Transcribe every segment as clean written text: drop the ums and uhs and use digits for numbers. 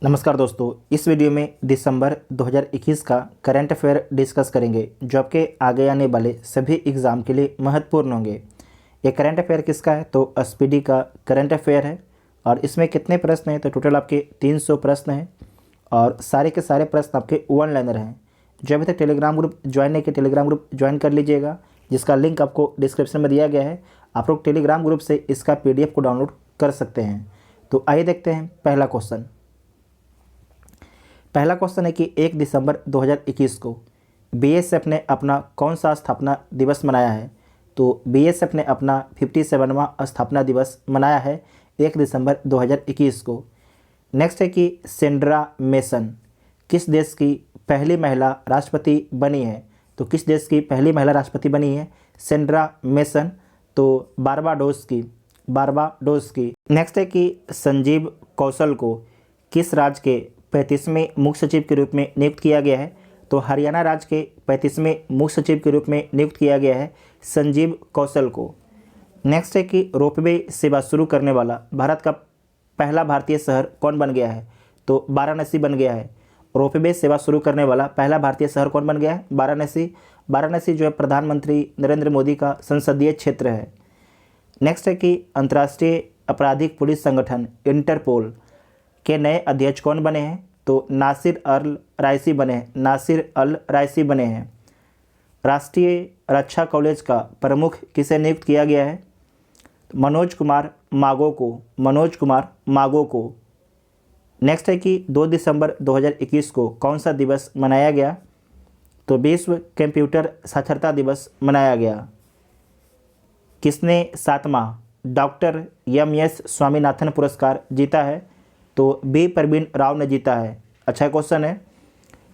नमस्कार दोस्तों, इस वीडियो में दिसंबर 2021 का करंट अफेयर डिस्कस करेंगे जो आपके आगे आने वाले सभी एग्ज़ाम के लिए महत्वपूर्ण होंगे। ये करंट अफेयर किसका है? तो एसपीडी का करंट अफेयर है। और इसमें कितने प्रश्न हैं? तो टोटल आपके 300 प्रश्न हैं और सारे के सारे प्रश्न आपके वन लाइनर हैं। जो अभी तक टेलीग्राम ग्रुप ज्वाइन नहीं किया, टेलीग्राम ग्रुप ज्वाइन कर लीजिएगा, जिसका लिंक आपको डिस्क्रिप्शन में दिया गया है। आप लोग टेलीग्राम ग्रुप से इसका PDF को डाउनलोड कर सकते हैं। तो आइए देखते हैं पहला क्वेश्चन है कि 1 दिसंबर 2021 को BSF ने अपना कौन सा स्थापना दिवस मनाया है? तो BSF ने अपना 57वां स्थापना दिवस मनाया है 1 दिसंबर 2021 को। नेक्स्ट है कि सेंड्रा मेसन किस देश की पहली महिला राष्ट्रपति बनी है? तो किस देश की पहली महिला राष्ट्रपति बनी है? सेंड्रा मेसन, तो बारबाडोस की। नेक्स्ट है कि संजीव कौशल को किस राज्य के 35वें मुख्य सचिव के रूप में नियुक्त किया गया है? तो हरियाणा राज्य के 35वें मुख्य सचिव के रूप में नियुक्त किया गया है संजीव कौशल को। नेक्स्ट है कि रोपवे सेवा शुरू करने वाला भारत का पहला भारतीय शहर कौन बन गया है? तो वाराणसी बन गया है। रोपवे सेवा शुरू करने वाला पहला भारतीय शहर कौन बन गया है? वाराणसी जो है प्रधानमंत्री नरेंद्र मोदी का संसदीय क्षेत्र है। नेक्स्ट है कि अंतर्राष्ट्रीय आपराधिक पुलिस संगठन इंटरपोल के नए अध्यक्ष कौन बने हैं? तो नासिर अल रायसी बने हैं। राष्ट्रीय रक्षा कॉलेज का प्रमुख किसे नियुक्त किया गया है? मनोज कुमार मागो को। नेक्स्ट है कि 2 दिसंबर 2021 को कौन सा दिवस मनाया गया? तो विश्व कंप्यूटर साक्षरता दिवस मनाया गया। किसने 7वां डॉक्टर MS स्वामीनाथन पुरस्कार जीता है? तो बी परवीन राव ने जीता है। अच्छा क्वेश्चन है,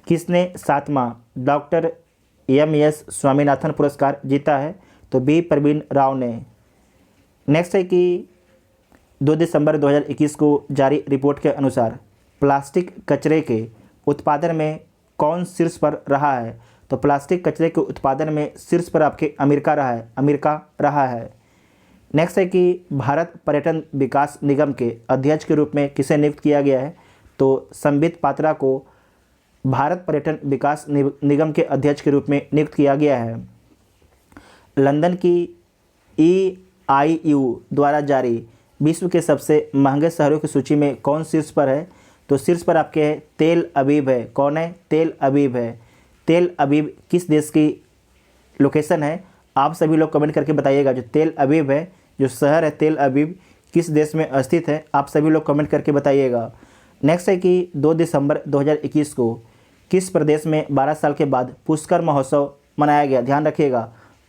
किसने 7वां डॉक्टर MS स्वामीनाथन पुरस्कार जीता है? तो बी परवीन राव ने। नेक्स्ट है कि 2 दिसंबर 2021 को जारी रिपोर्ट के अनुसार प्लास्टिक कचरे के उत्पादन में कौन शीर्ष पर रहा है? तो प्लास्टिक कचरे के उत्पादन में शीर्ष पर आपके अमेरिका रहा है। नेक्स्ट है कि भारत पर्यटन विकास निगम के अध्यक्ष के रूप में किसे नियुक्त किया गया है? तो संबित पात्रा को भारत पर्यटन विकास निगम के अध्यक्ष के रूप में नियुक्त किया गया है। लंदन की EIU द्वारा जारी विश्व के सबसे महंगे शहरों की सूची में कौन शीर्ष पर है? तो शीर्ष पर आपके तेल अवीव है। कौन है? तेल अवीव है। तेल अवीव किस देश की लोकेशन है? आप सभी लोग कमेंट करके बताइएगा। जो तेल अवीव है, जो शहर है तेल अवीव, किस देश में स्थित है? आप सभी लोग कमेंट करके बताइएगा। नेक्स्ट है कि 2 दिसंबर 2021 को किस प्रदेश में 12 साल के बाद पुष्कर महोत्सव मनाया गया? ध्यान रखिएगा,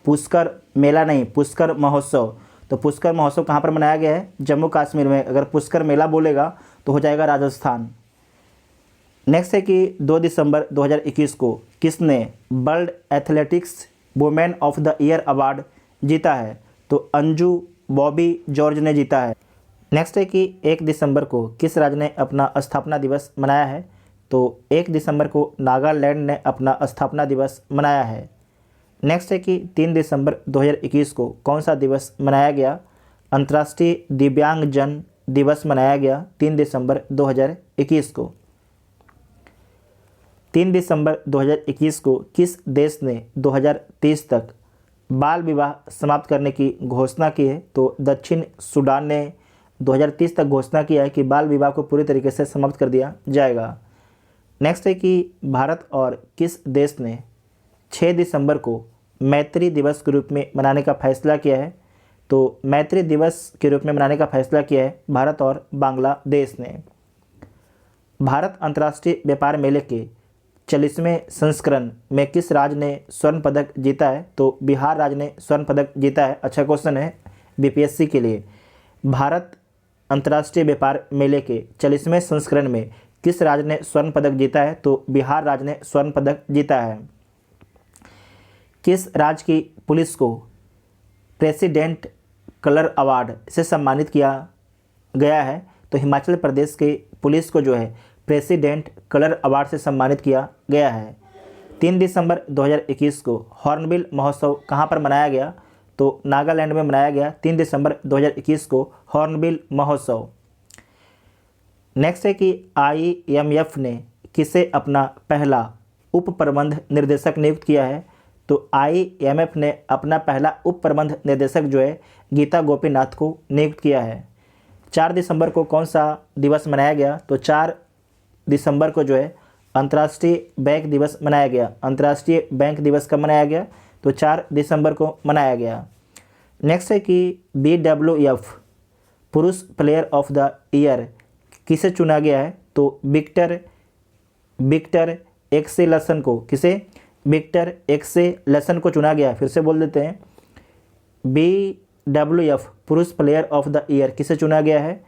पुष्कर मेला नहीं, पुष्कर महोत्सव। तो पुष्कर महोत्सव कहाँ पर मनाया गया है? जम्मू कश्मीर में। अगर पुष्कर मेला बोलेगा तो हो जाएगा राजस्थान। नेक्स्ट है कि 2 दिसंबर 2021 को किसने world athletics women of the year award जीता है? तो अंजू बॉबी जॉर्ज ने जीता है। नेक्स्ट है कि 1 दिसंबर को किस राज्य ने अपना स्थापना दिवस मनाया है? तो 1 दिसंबर को नागालैंड ने अपना स्थापना दिवस मनाया है। नेक्स्ट है कि 3 दिसंबर 2021 को कौन सा दिवस मनाया गया? अंतर्राष्ट्रीय दिव्यांगजन दिवस मनाया गया 3 दिसंबर 2021 को। 3 दिसंबर 2021 को किस देश ने 2030 तक बाल विवाह समाप्त करने की घोषणा की है? तो दक्षिण सूडान ने 2030 तक घोषणा किया है कि बाल विवाह को पूरी तरीके से समाप्त कर दिया जाएगा। नेक्स्ट है कि भारत और किस देश ने 6 दिसंबर को मैत्री दिवस के रूप में मनाने का फैसला किया है? तो मैत्री दिवस के रूप में मनाने का फैसला किया है भारत और बांग्लादेश ने। भारत अंतर्राष्ट्रीय व्यापार मेले के 40वें संस्करण में किस राज्य ने स्वर्ण पदक जीता है? तो बिहार राज्य ने स्वर्ण पदक जीता है। अच्छा क्वेश्चन है BPSC के लिए। भारत अंतर्राष्ट्रीय व्यापार मेले के 40वें संस्करण में किस राज्य ने स्वर्ण पदक जीता है? तो बिहार राज्य ने स्वर्ण पदक जीता है। किस राज्य की पुलिस को प्रेसिडेंट कलर अवार्ड से सम्मानित किया गया है? तो हिमाचल प्रदेश के पुलिस को जो है प्रेसिडेंट कलर अवार्ड से सम्मानित किया गया है। 3 दिसंबर 2021 को हॉर्नबिल महोत्सव कहाँ पर मनाया गया? तो नागालैंड में मनाया गया 3 दिसंबर 2021 को हॉर्नबिल महोत्सव। नेक्स्ट है कि IMF ने किसे अपना पहला उप प्रबंध निर्देशक नियुक्त किया है? तो IMF ने अपना पहला उप प्रबंध निर्देशक जो है गीता गोपीनाथ को नियुक्त किया है। 4 दिसंबर को कौन सा दिवस मनाया गया? तो 4 दिसंबर को जो है अंतर्राष्ट्रीय बैंक दिवस मनाया गया। अंतर्राष्ट्रीय बैंक दिवस कब मनाया गया? तो 4 दिसंबर को मनाया गया। नेक्स्ट है कि BWF पुरुष प्लेयर ऑफ द ईयर किसे चुना गया है? तो विक्टर एक्सेलसन को। किसे? विक्टर एक्सेलसन को चुना गया है। फिर से बोल देते हैं, BWF पुरुष प्लेयर ऑफ द ईयर किसे चुना गया है?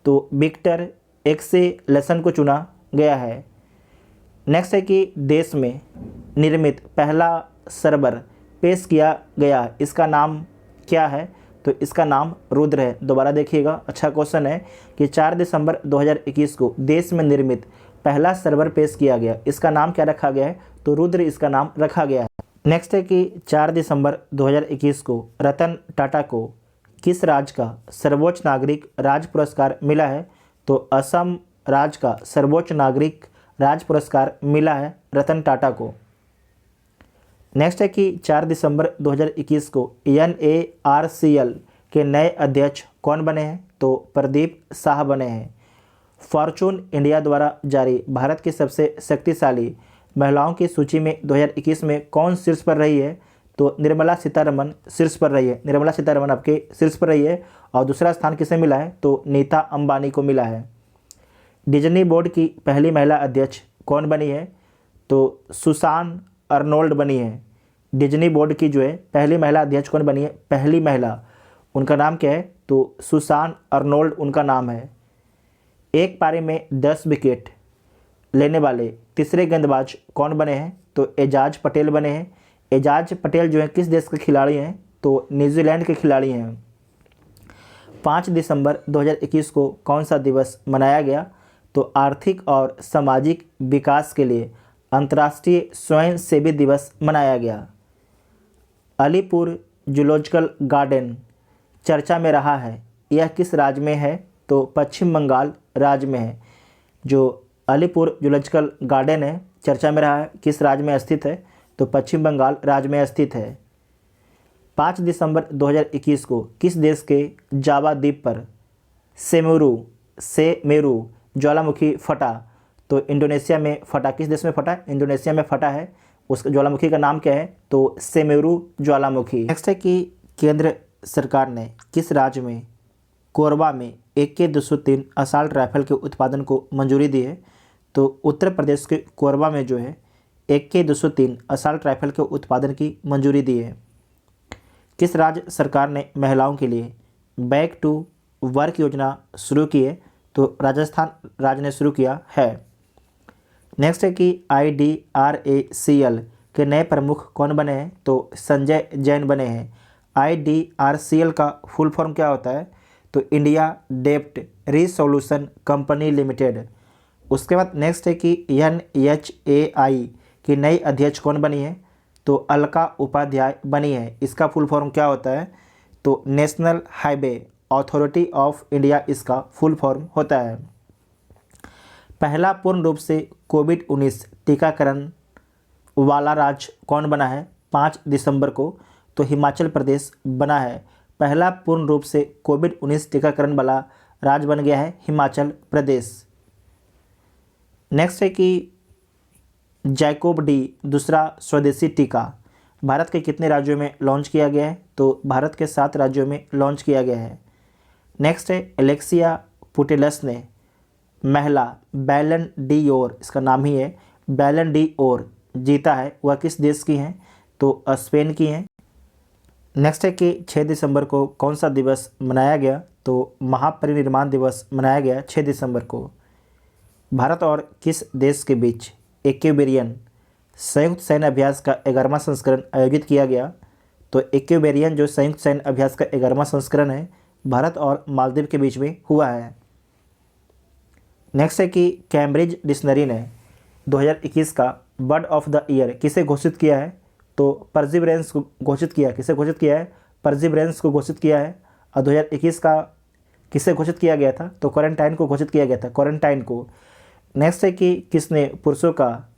तो विक्टर एक्सेलसन को चुना गया है। नेक्स्ट है कि देश में निर्मित पहला सर्वर पेश किया गया, इसका नाम क्या है? तो इसका नाम रुद्र है। दोबारा देखिएगा, अच्छा क्वेश्चन है कि 4 दिसंबर 2021 को देश में निर्मित पहला सर्वर पेश किया गया, इसका नाम क्या रखा गया है? तो रुद्र इसका नाम रखा गया है। नेक्स्ट है कि 4 दिसंबर 2021 को रतन टाटा को किस राज्य का सर्वोच्च नागरिक राज्य पुरस्कार मिला है? तो असम राज्य का सर्वोच्च नागरिक राज्य पुरस्कार मिला है रतन टाटा को। नेक्स्ट है कि 4 दिसंबर 2021 को NARCL के नए अध्यक्ष कौन बने हैं? तो प्रदीप शाह बने हैं। फॉर्चून इंडिया द्वारा जारी भारत की सबसे शक्तिशाली महिलाओं की सूची में 2021 में कौन शीर्ष पर रही है? तो निर्मला सीतारमण शीर्ष पर रही है। निर्मला सीतारमण आपके शीर्ष पर रही है। और दूसरा स्थान किसे मिला है? तो नीता अंबानी को मिला है। डिज्नी बोर्ड की पहली महिला अध्यक्ष कौन बनी है? तो सुसान अर्नोल्ड बनी है। डिज्नी बोर्ड की जो है पहली महिला अध्यक्ष कौन बनी है? पहली महिला, उनका नाम क्या है? तो सुसान अर्नोल्ड उनका नाम है। एक पारी में 10 विकेट लेने वाले तीसरे गेंदबाज कौन बने हैं? तो एजाज पटेल बने हैं। एजाज पटेल जो है किस देश के खिलाड़ी हैं? तो न्यूजीलैंड के खिलाड़ी हैं। 5 दिसंबर 2021 को कौन सा दिवस मनाया गया? तो आर्थिक और सामाजिक विकास के लिए अंतर्राष्ट्रीय स्वयंसेवी दिवस मनाया गया। अलीपुर जूलॉजिकल गार्डन चर्चा में रहा है, यह किस राज्य में है? तो पश्चिम बंगाल राज्य में है। जो अलीपुर जूलॉजिकल गार्डन है चर्चा में रहा है, किस राज्य में स्थित है? तो पश्चिम बंगाल राज्य में स्थित है। 5 दिसंबर 2021 को किस देश के जावा द्वीप पर सेमेरू ज्वालामुखी फटा? तो इंडोनेशिया में फटा। किस देश में फटा? इंडोनेशिया में फटा है। उस ज्वालामुखी का नाम क्या है? तो सेमेरू ज्वालामुखी। नेक्स्ट है कि केंद्र सरकार ने किस राज्य में कोरबा में AK-203 असॉल्ट राइफल के उत्पादन को मंजूरी दी है? तो उत्तर प्रदेश के कोरबा में जो है AK-203 असॉल्ट राइफल के उत्पादन की मंजूरी दी है। किस राज्य सरकार ने महिलाओं के लिए बैक टू वर्क योजना शुरू की है? तो राजस्थान राज्य ने शुरू किया है। नेक्स्ट है कि IDRACL के नए प्रमुख कौन बने हैं? तो संजय जैन बने हैं। IDRACL का फुल फॉर्म क्या होता है? तो इंडिया डेप्ट रिसोल्यूशन कंपनी लिमिटेड। उसके बाद नेक्स्ट है कि NHAI की नई अध्यक्ष कौन बनी है? तो अलका उपाध्याय बनी है। इसका फुल फॉर्म क्या होता है? तो national highway authority of India इसका फुल फॉर्म होता है। पहला पूर्ण रूप से कोविड-19 टीकाकरण वाला राज्य कौन बना है? 5 दिसंबर को तो हिमाचल प्रदेश बना है। पहला पूर्ण रूप से कोविड-19 टीकाकरण वाला राज्य बन गया है हिमाचल प्रदेश। नेक्स्ट है कि जैकोब डी दूसरा स्वदेशी टीका भारत के कितने राज्यों में लॉन्च किया गया है? तो भारत के 7 राज्यों में लॉन्च किया गया है। नेक्स्ट है एलेक्सिया पुटेलस ने महिला बैलन डी ओर, इसका नाम ही है बैलन डी ओर, जीता है। वह किस देश की हैं? तो स्पेन की हैं। नेक्स्ट है कि 6 दिसंबर को कौन सा दिवस मनाया गया? तो महापरिनिर्वाण दिवस मनाया गया 6 दिसंबर को। भारत और किस देश के बीच एक्वेरियन संयुक्त सैन्य अभ्यास का 11वां संस्करण आयोजित किया गया? तो एक्वेरियन जो संयुक्त सैन्य अभ्यास का 11वां संस्करण है भारत और मालदीव के बीच में हुआ है। नेक्स्ट है कि कैम्ब्रिज डिक्शनरी ने 2021 का बर्ड ऑफ द ईयर किसे घोषित किया है? तो परजिवरेंस को घोषित किया। किसे घोषित किया है? परजिवरेंस को घोषित किया है। और 2021 का किसे घोषित किया गया था? तो क्वारंटाइन को घोषित किया गया था, क्वारंटाइन को। नेक्स्ट है कि किसने पुरुषों का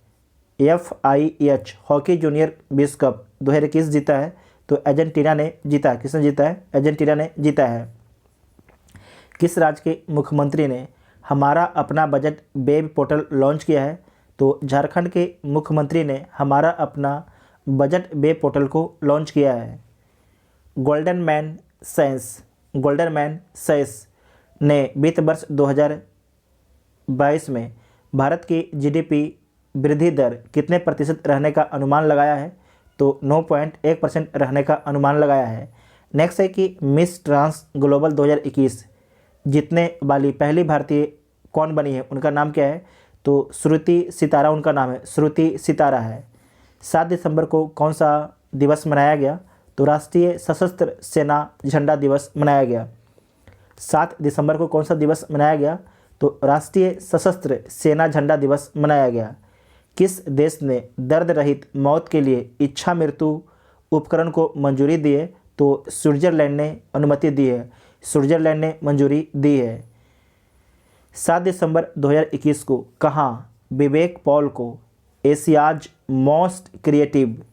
FIH हॉकी जूनियर विश्व कप 2021 जीता है? तो अर्जेंटीना ने जीता है। किसने जीता है? अर्जेंटीना ने जीता है। किस राज्य के मुख्यमंत्री ने हमारा अपना बजट वेब पोर्टल लॉन्च किया है? तो झारखंड के मुख्यमंत्री ने हमारा अपना बजट वेब पोर्टल को लॉन्च किया है। गोल्डन मैन सैस ने वित्त वर्ष 2022 में भारत की GDP वृद्धि दर कितने प्रतिशत रहने का अनुमान लगाया है? तो 9.1% रहने का अनुमान लगाया है। नेक्स्ट है कि मिस ट्रांस ग्लोबल 2021 जीतने वाली पहली भारतीय कौन बनी है? उनका नाम क्या है? तो श्रुति सितारा उनका नाम है, श्रुति सितारा है। 7 दिसंबर को कौन सा दिवस मनाया गया? तो राष्ट्रीय सशस्त्र सेना झंडा दिवस मनाया गया। 7 दिसंबर को कौन सा दिवस मनाया गया? तो राष्ट्रीय सशस्त्र सेना झंडा दिवस मनाया गया। किस देश ने दर्द रहित मौत के लिए इच्छा मृत्यु उपकरण को मंजूरी दी है? तो स्विट्जरलैंड ने अनुमति दी है, स्विट्जरलैंड ने मंजूरी दी है। 7 दिसंबर 2021 को कहाँ विवेक पॉल को एशियाज मोस्ट क्रिएटिव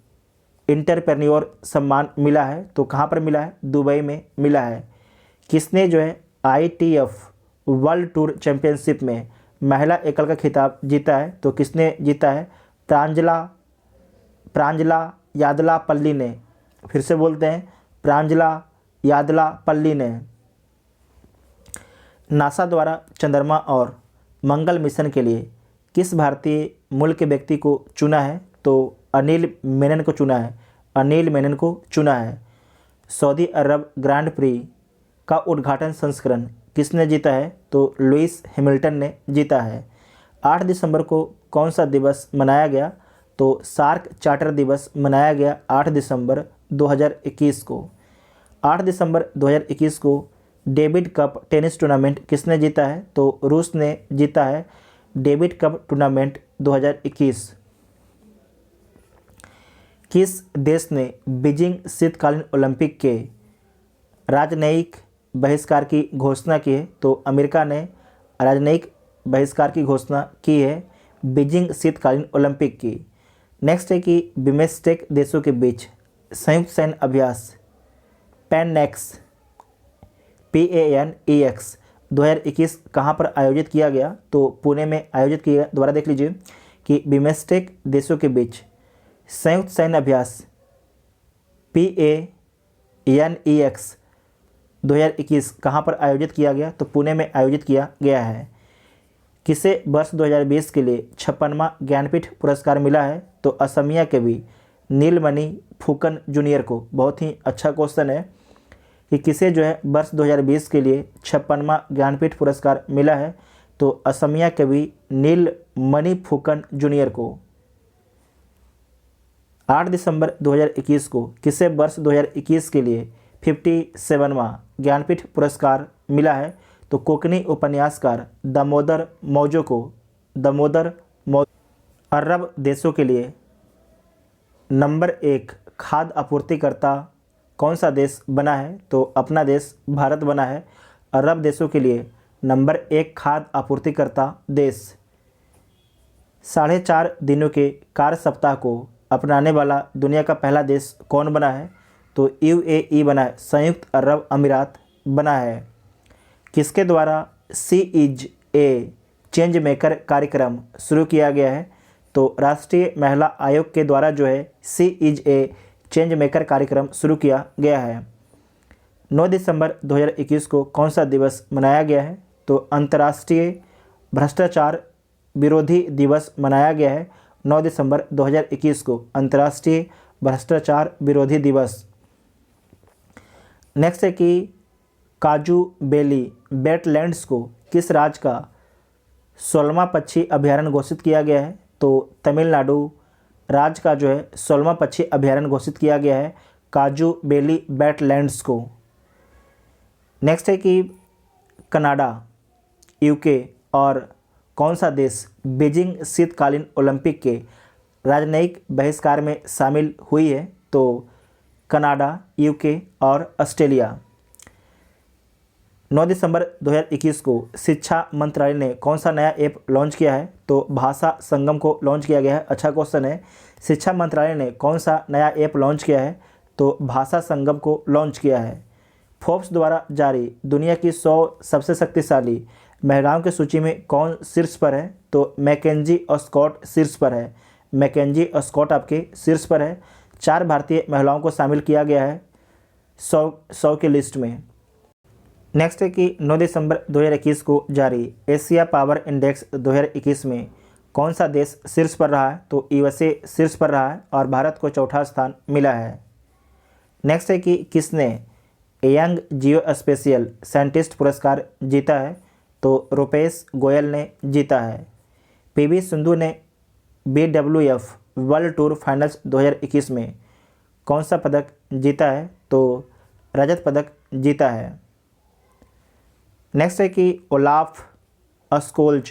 इंटरप्रेन्योर सम्मान मिला है? तो कहाँ पर मिला है? दुबई में मिला है। किसने जो है ITF वर्ल्ड टूर चैंपियनशिप में महिला एकल का खिताब जीता है? तो किसने जीता है? प्रांजला यादलापल्ली ने। फिर से बोलते हैं, प्रांजला यादलापल्ली ने। नासा द्वारा चंद्रमा और मंगल मिशन के लिए किस भारतीय मूल के व्यक्ति को चुना है? तो अनिल मेनन को चुना है, अनिल मेनन को चुना है। सऊदी अरब ग्रांड प्री का उद्घाटन संस्करण किसने जीता है? तो लुइस हैमिल्टन ने जीता है। 8 दिसंबर को कौन सा दिवस मनाया गया? तो सार्क चार्टर दिवस मनाया गया 8 दिसंबर 2021 को। 8 दिसंबर 2021 को डेविड कप टेनिस टूर्नामेंट किसने जीता है? तो रूस ने जीता है डेविड कप टूर्नामेंट 2021। किस देश ने बीजिंग शीतकालीन ओलंपिक के राजनयिक बहिष्कार की घोषणा की है? तो अमेरिका ने राजनयिक बहिष्कार की घोषणा की है बीजिंग शीतकालीन ओलंपिक की। नेक्स्ट है कि बिम्स्टेक देशों के बीच संयुक्त सैन्य अभ्यास PANEX 2021 कहाँ पर आयोजित किया गया? तो पुणे में आयोजित किया गया। दोबारा देख लीजिए कि बिम्स्टेक देशों के बीच संयुक्त सैन्य अभ्यास PANEX 2021 कहाँ पर आयोजित किया गया? तो पुणे में आयोजित किया गया है। किसे वर्ष 2020 के लिए 56वां ज्ञानपीठ पुरस्कार मिला है? तो असमिया कवि नीलमणि फुकन जूनियर को। बहुत ही अच्छा क्वेश्चन है कि किसे जो है वर्ष 2020 के लिए 56वां ज्ञानपीठ पुरस्कार मिला है? तो असमिया कवि नीलमणि फुकन जूनियर को। 8 दिसंबर 2021 को किसे वर्ष 2021 के लिए 57वां ज्ञानपीठ पुरस्कार मिला है? तो कोंकणी उपन्यासकार दामोदर मौजो को। अरब देशों के लिए नंबर 1 खाद्य आपूर्तिकर्ता कौन सा देश बना है? तो अपना देश भारत बना है अरब देशों के लिए नंबर 1 खाद्य आपूर्तिकर्ता देश। 4.5 दिनों के कार्य सप्ताह को अपनाने वाला दुनिया का पहला देश कौन बना है? तो UAE बना है, संयुक्त अरब अमीरात बना है। किसके द्वारा सी इज ए चेंज मेकर कार्यक्रम शुरू किया गया है? तो राष्ट्रीय महिला आयोग के द्वारा जो है सी इज ए चेंज मेकर कार्यक्रम शुरू किया गया है। 9 दिसंबर 2021 को कौन सा दिवस मनाया गया है? तो अंतर्राष्ट्रीय भ्रष्टाचार विरोधी दिवस मनाया गया है। 9 दिसंबर 2021 को अंतर्राष्ट्रीय भ्रष्टाचार विरोधी दिवस। नेक्स्ट है कि काजू बेली वेटलैंड्स को किस राज्य का 16वां पक्षी अभयारण्य घोषित किया गया है? तो तमिलनाडु राज्य का जो है 16वां पक्षी अभयारण्य घोषित किया गया है काजू बेली वेटलैंड्स को। नेक्स्ट है कि कनाडा, UK और कौन सा देश बीजिंग शीतकालीन ओलंपिक के राजनयिक बहिष्कार में शामिल हुई है? तो कनाडा, UK और ऑस्ट्रेलिया। 9 दिसंबर 2021 को शिक्षा मंत्रालय ने कौन सा नया ऐप लॉन्च किया है? तो भाषा संगम को लॉन्च किया गया है। अच्छा क्वेश्चन है। शिक्षा मंत्रालय ने कौन सा नया ऐप लॉन्च किया है? तो भाषा संगम को लॉन्च किया है। फोर्ब्स द्वारा जारी दुनिया की 100 सबसे शक्तिशाली महिलाओं की सूची में कौन शीर्ष पर है? तो मैकेंजी स्कॉट शीर्ष पर है। मैकेंजी स्कॉट आपके शीर्ष पर है। 4 भारतीय महिलाओं को शामिल किया गया है 100 की लिस्ट में। नेक्स्ट है कि 9 दिसंबर 2021 को जारी एशिया पावर इंडेक्स 2021 में कौन सा देश शीर्ष पर रहा है? तो यूएसए शीर्ष पर रहा है और भारत को चौथा स्थान मिला है। नेक्स्ट है कि किसने यंग जियो स्पेशियल साइंटिस्ट पुरस्कार जीता है? तो रुपेश गोयल ने जीता है। पीवी सिंधु ने BWF वर्ल्ड टूर फाइनल्स 2021 में कौन सा पदक जीता है? तो रजत पदक जीता है। नेक्स्ट है कि ओलाफ स्कोल्ज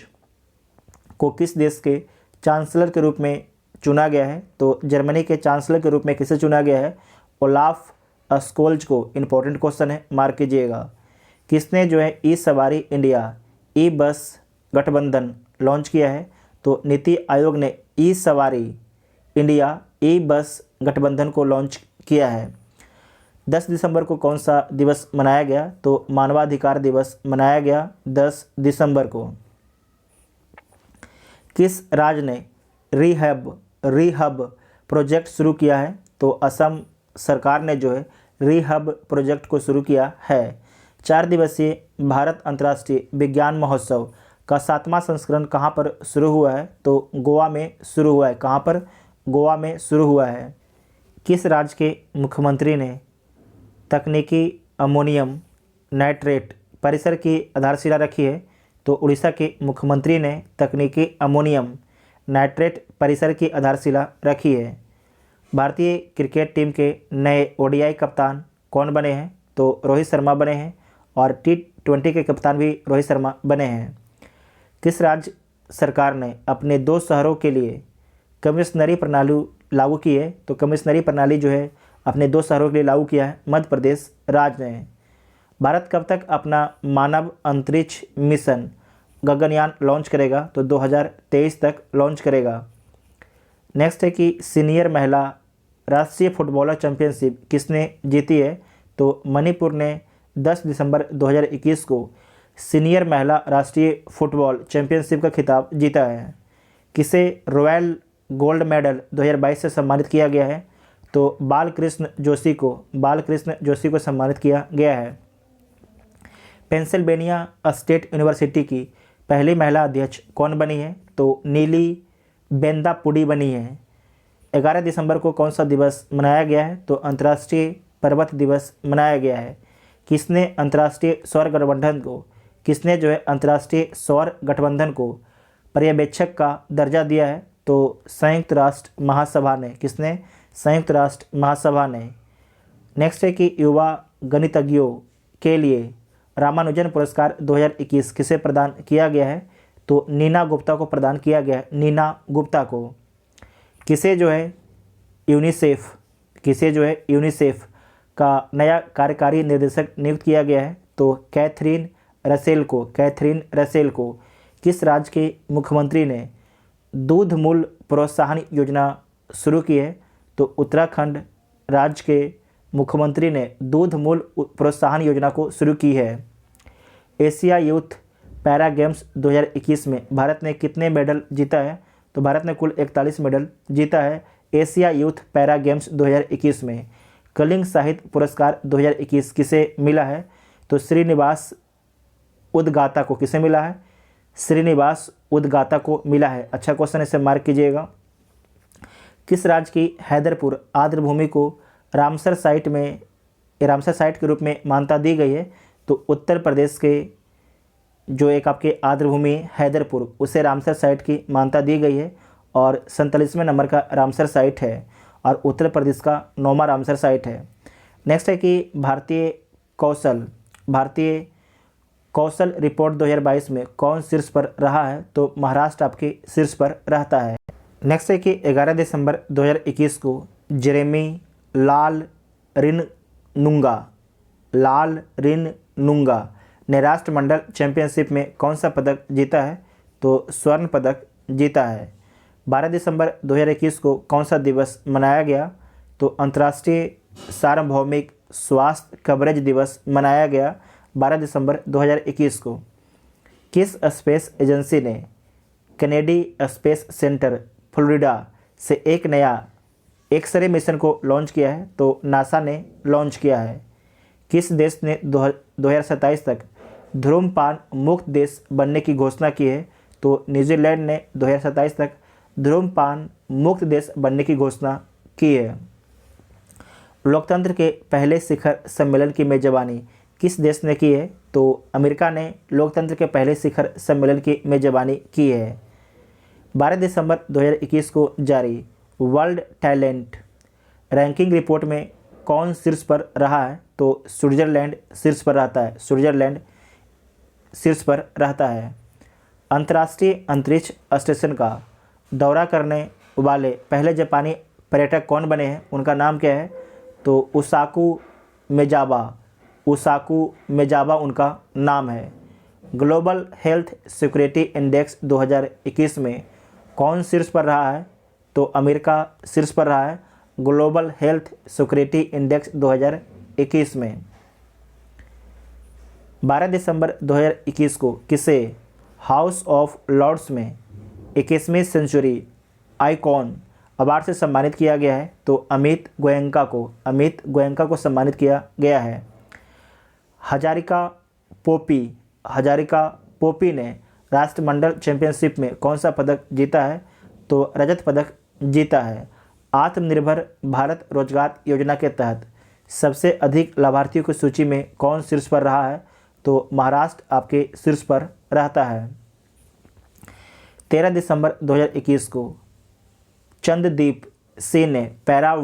को किस देश के चांसलर के रूप में चुना गया है? तो जर्मनी के चांसलर के रूप में किसे चुना गया है? ओलाफ स्कोल्ज को। इंपॉर्टेंट क्वेश्चन है, मार्क कीजिएगा। किसने जो है ई सवारी इंडिया ई बस गठबंधन लॉन्च किया है? तो नीति आयोग ने ई सवारी इंडिया ई बस गठबंधन को लॉन्च किया है। 10 दिसंबर को कौन सा दिवस मनाया गया? तो मानवाधिकार दिवस मनाया गया 10 दिसंबर को। किस राज्य ने रीहब प्रोजेक्ट शुरू किया है? तो असम सरकार ने जो है रीहब प्रोजेक्ट को शुरू किया है। 4 दिवसीय भारत अंतर्राष्ट्रीय विज्ञान महोत्सव का 7वां संस्करण कहाँ पर शुरू हुआ है? तो गोवा में शुरू हुआ है। कहाँ पर? गोवा में शुरू हुआ है। किस राज्य के मुख्यमंत्री ने तकनीकी अमोनियम नाइट्रेट परिसर की आधारशिला रखी है? तो उड़ीसा के मुख्यमंत्री ने तकनीकी अमोनियम नाइट्रेट परिसर की आधारशिला रखी है। भारतीय क्रिकेट टीम के नए ODI कप्तान कौन बने हैं? तो रोहित शर्मा बने हैं और T20 के कप्तान भी रोहित शर्मा बने हैं। किस राज्य सरकार ने अपने 2 शहरों के लिए कमिश्नरी प्रणाली लागू की है? तो कमिश्नरी प्रणाली जो है अपने 2 शहरों के लिए लागू किया है मध्य प्रदेश राज्य ने। भारत कब तक अपना मानव अंतरिक्ष मिशन गगनयान लॉन्च करेगा? तो 2023 तक लॉन्च करेगा। नेक्स्ट है कि सीनियर महिला राष्ट्रीय फुटबॉलर चैंपियनशिप किसने जीती है? तो मणिपुर ने 10 दिसंबर 2021 को सीनियर महिला राष्ट्रीय फुटबॉल चैंपियनशिप का खिताब जीता है। किसे रॉयल गोल्ड मेडल 2022 से सम्मानित किया गया है? तो बालकृष्ण जोशी को सम्मानित किया गया है। पेंसिल्वेनिया स्टेट यूनिवर्सिटी की पहली महिला अध्यक्ष कौन बनी है? तो नीली बेंदापुडी बनी है। 11 दिसंबर को कौन सा दिवस मनाया गया है? तो अंतर्राष्ट्रीय पर्वत दिवस मनाया गया है। किसने अंतर्राष्ट्रीय सौर गठबंधन को पर्यवेक्षक का दर्जा दिया है? तो संयुक्त राष्ट्र महासभा ने। किसने? संयुक्त राष्ट्र महासभा ने। नेक्स्ट है कि युवा गणितज्ञों के लिए रामानुजन पुरस्कार 2021 किसे प्रदान किया गया है? तो नीना गुप्ता को प्रदान किया गया है। नीना गुप्ता को। किसे जो है यूनिसेफ का नया कार्यकारी निर्देशक नियुक्त किया गया है? तो कैथरीन रसेल को। किस राज्य के मुख्यमंत्री ने दूध मूल्य प्रोत्साहन योजना शुरू की है? तो उत्तराखंड राज्य के मुख्यमंत्री ने दूध मूल्य प्रोत्साहन योजना को शुरू की है। एशिया यूथ पैरा गेम्स 2021 में भारत ने कितने मेडल जीता है? तो भारत ने कुल 41 मेडल जीता है एशिया यूथ पैरा गेम्स 2021 में। कलिंग साहित्य पुरस्कार 2021 किसे मिला है? तो श्रीनिवास उद्गाता को। किसे मिला है? श्रीनिवास उद्गाता को मिला है। अच्छा क्वेश्चन, इसे मार्क कीजिएगा। किस राज्य की हैदरपुर आर्द्रभूमि को रामसर साइट के रूप में मान्यता दी गई है? तो उत्तर प्रदेश के जो एक आपके आर्द्रभूमि हैदरपुर, उसे रामसर साइट की मान्यता दी गई है और 47वें नंबर का रामसर साइट है और उत्तर प्रदेश का 9वां रामसर साइट है। नेक्स्ट है कि भारतीय कौशल रिपोर्ट 2022 में कौन शीर्ष पर रहा है? तो महाराष्ट्र आपके शीर्ष पर रहता है। नेक्स्ट है कि 11 दिसंबर 2021 को जेरेमी लाल रिननुंगा ने राष्ट्रमंडल चैंपियनशिप में कौन सा पदक जीता है? तो स्वर्ण पदक जीता है। 12 दिसंबर 2021 को कौन सा दिवस मनाया गया? तो अंतर्राष्ट्रीय सार्वभौमिक स्वास्थ्य कवरेज दिवस मनाया गया 12 दिसंबर 2021 को। किस स्पेस एजेंसी ने कैनेडी स्पेस सेंटर फ्लोरिडा से एक नया एक्सरे मिशन को लॉन्च किया है? तो नासा ने लॉन्च किया है। किस देश ने 2027 तक धूम्रपान मुक्त देश बनने की घोषणा की है? तो न्यूजीलैंड ने 2027 तक धूम्रपान मुक्त देश बनने की घोषणा की है। लोकतंत्र के पहले शिखर सम्मेलन की मेजबानी किस देश ने की है? तो अमेरिका ने लोकतंत्र के पहले शिखर सम्मेलन की मेजबानी की है। 12 दिसंबर 2021 को जारी वर्ल्ड टैलेंट रैंकिंग रिपोर्ट में कौन शीर्ष पर रहा है? तो स्विट्जरलैंड शीर्ष पर रहता है। स्विट्जरलैंड शीर्ष पर रहता है। अंतर्राष्ट्रीय अंतरिक्ष स्टेशन का दौरा करने वाले पहले जापानी पर्यटक कौन बने हैं? उनका नाम क्या है? तो उसाकू मेजावा उनका नाम है। ग्लोबल हेल्थ सिक्योरिटी इंडेक्स 2021 में कौन शीर्ष पर रहा है? तो अमेरिका शीर्ष पर रहा है ग्लोबल हेल्थ सिक्योरिटी इंडेक्स 2021 में। 12 दिसंबर 2021 को किसे हाउस ऑफ लॉर्ड्स में 21वीं सेंचुरी आइकॉन अवार्ड से सम्मानित किया गया है? तो अमित गोयनका को सम्मानित किया गया है। हजारिका पोपी ने राष्ट्रमंडल चैंपियनशिप में कौन सा पदक जीता है? तो रजत पदक जीता है। आत्मनिर्भर भारत रोजगार योजना के तहत सबसे अधिक लाभार्थियों की सूची में कौन शीर्ष पर रहा है? तो महाराष्ट्र आपके शीर्ष पर रहता है। 13 दिसंबर 2021 को चंद्रदीप सिंह ने पैरा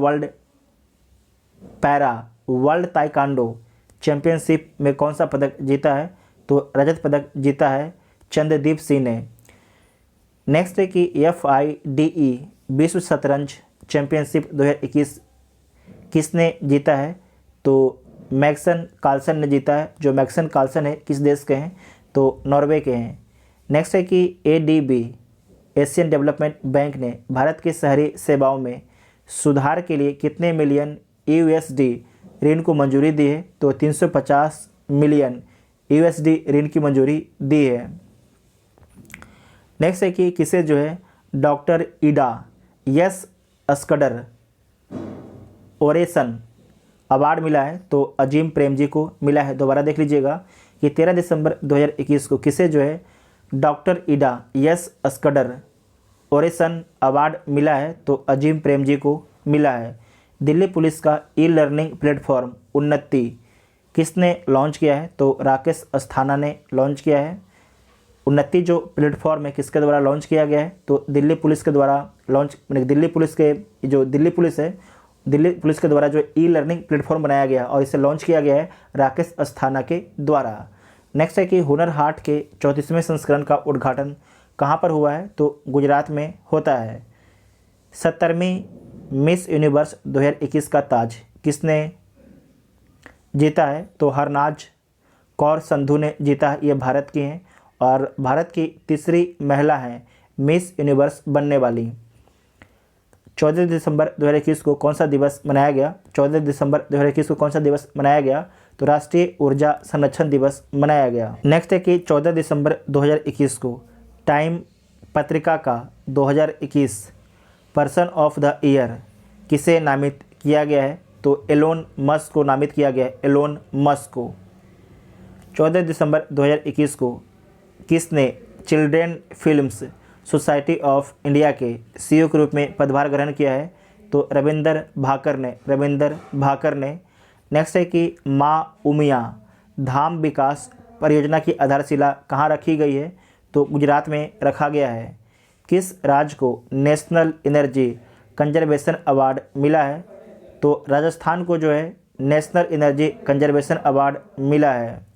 वर्ल्ड ताइक्वांडो चैंपियनशिप में कौन सा पदक जीता है? तो रजत पदक जीता है चंद्रदीप सिंह ने। नेक्स्ट है कि FIDE विश्व शतरंज चैंपियनशिप 2021 किसने जीता है? तो मैग्नस कार्लसन ने जीता है। जो मैग्नस कार्लसन है किस देश के हैं? तो नॉर्वे के हैं। नेक्स्ट है कि ADB एशियन डेवलपमेंट बैंक ने भारत की शहरी सेवाओं में सुधार के लिए कितने मिलियन USD ऋण को मंजूरी दी है? तो 350 मिलियन USD ऋण की मंजूरी दी है। नेक्स्ट है कि किसे जो है डॉक्टर ईडा एस अस्कडर ओरेसन अवार्ड मिला है? तो अजीम प्रेम जी को मिला है। दोबारा देख लीजिएगा कि 13 दिसंबर 2021 को किसे जो है डॉक्टर ईडा एस अस्कडर ओरेसन अवार्ड मिला है? तो अजीम प्रेम जी को मिला है। दिल्ली पुलिस का ई-लर्निंग प्लेटफॉर्म उन्नति किसने लॉन्च किया है? तो राकेश अस्थाना ने लॉन्च किया है। उन्नति जो प्लेटफॉर्म है किसके द्वारा लॉन्च किया गया है? तो दिल्ली पुलिस के द्वारा लॉन्च दिल्ली पुलिस के द्वारा जो ई-लर्निंग प्लेटफॉर्म बनाया गया और इसे लॉन्च किया गया है राकेश अस्थाना के द्वारा। नेक्स्ट है कि हुनर हाट के 34वें संस्करण का उद्घाटन कहाँ पर हुआ है? तो गुजरात में होता है। 70वीं मिस यूनिवर्स 2021 का ताज किसने जीता है? तो हरनाज कौर संधू ने जीता है। ये भारत की हैं और भारत की तीसरी महिला हैं मिस यूनिवर्स बनने वाली। 14 दिसंबर 2021 को कौन सा दिवस मनाया गया? 14 दिसंबर 2021 को कौन सा दिवस मनाया गया? तो राष्ट्रीय ऊर्जा संरक्षण दिवस मनाया गया। नेक्स्ट है कि 14 दिसंबर 2021 को टाइम पत्रिका का 2021 पर्सन ऑफ द ईयर किसे नामित किया गया है? तो एलोन मस्क को नामित किया गया है। एलोन मस्क को। 14 दिसंबर 2021 को किसने children films society of India के CEO के रूप में पदभार ग्रहण किया है? तो रविंदर भाकर ने। नेक्स्ट है कि माँ उमिया धाम विकास परियोजना की आधारशिला कहाँ रखी गई है? तो गुजरात में रखा गया है। किस राज्य को नेशनल एनर्जी कंजर्वेशन अवार्ड मिला है? तो राजस्थान को जो है नेशनल एनर्जी कंजर्वेशन अवार्ड मिला है।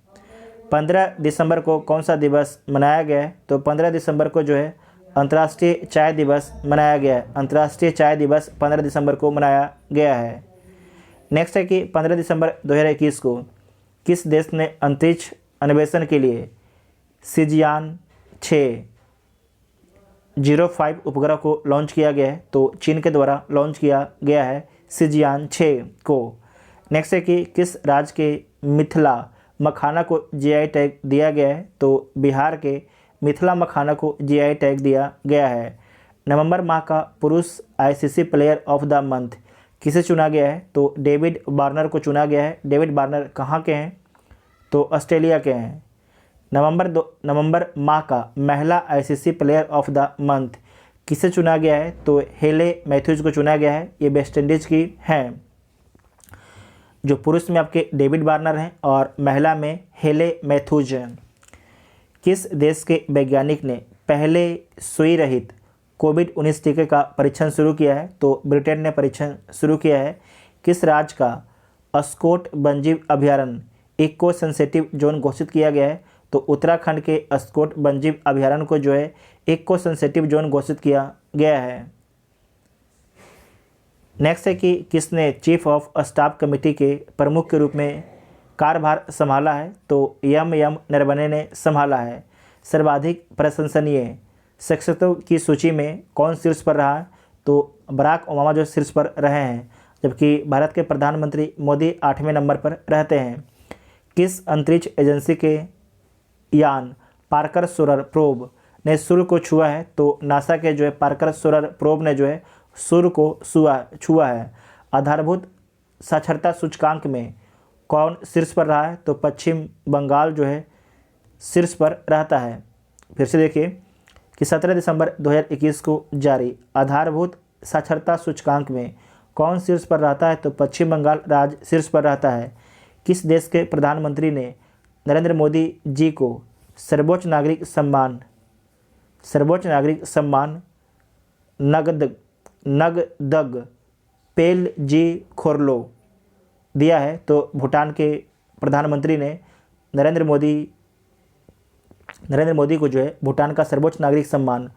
15 दिसंबर को कौन सा दिवस मनाया गया है? तो 15 दिसंबर को जो है अंतर्राष्ट्रीय चाय दिवस मनाया गया है। अंतर्राष्ट्रीय चाय दिवस 15 दिसंबर को मनाया गया है। नेक्स्ट है कि 15 दिसंबर 2021 को किस देश ने अंतरिक्ष अन्वेषण के लिए शिजियान 605 उपग्रह को लॉन्च किया गया है, तो चीन के द्वारा लॉन्च किया गया है शिजियान 6 को। नेक्स्ट है कि किस राज्य के मिथिला मखाना को जीआई टैग दिया गया है, तो बिहार के मिथिला मखाना को जीआई टैग दिया गया है। नवंबर माह का पुरुष ICC player of the month किसे चुना गया है, तो डेविड वार्नर को चुना गया है। डेविड वार्नर कहाँ के हैं, तो ऑस्ट्रेलिया के हैं। नवंबर माह का महिला ICC player of the month किसे चुना गया है, तो हेले मैथ्यूज को चुना गया है। ये वेस्ट इंडीज़ की हैं। जो पुरुष में आपके डेविड वार्नर हैं और महिला में हेले मैथ्यूज हैं। किस देश के वैज्ञानिक ने पहले सुई रहित कोविड-19 टीके का परीक्षण शुरू किया है, तो ब्रिटेन ने परीक्षण शुरू किया है। किस राज्य का स्कॉट वन्यजीव अभयारण्य इको सेंसिटिव जोन घोषित किया गया है, तो उत्तराखंड के स्कॉट वन्यजीव अभयारण्य को जो है इको सेंसिटिव जोन घोषित किया गया है। नेक्स्ट है कि किसने चीफ ऑफ स्टाफ कमेटी के प्रमुख के रूप में कार्यभार संभाला है, तो एम नरवणे ने संभाला है। सर्वाधिक प्रशंसनीय शख्सियतों की सूची में कौन शीर्ष पर रहा है, तो बराक ओबामा जो शीर्ष पर रहे हैं, जबकि भारत के प्रधानमंत्री मोदी 8वें नंबर पर रहते हैं। किस अंतरिक्ष एजेंसी के यान पार्कर सोलर प्रोब ने सूर्य को छुआ है, तो नासा के जो है पार्कर सोलर प्रोब ने जो है सूर्य को छुआ है। आधारभूत साक्षरता सूचकांक में कौन शीर्ष पर रहा है, तो पश्चिम बंगाल जो है शीर्ष पर रहता है। फिर से देखिए कि 17 दिसंबर 2021 को जारी आधारभूत साक्षरता सूचकांक में कौन शीर्ष पर रहता है, तो पश्चिम बंगाल राज्य शीर्ष पर रहता है। किस देश के प्रधानमंत्री ने नरेंद्र मोदी जी को सर्वोच्च नागरिक सम्मान नगदग पेल जी खोरलो दिया है, तो भूटान के प्रधानमंत्री ने नरेंद्र मोदी को जो है भूटान का सर्वोच्च नागरिक सम्मान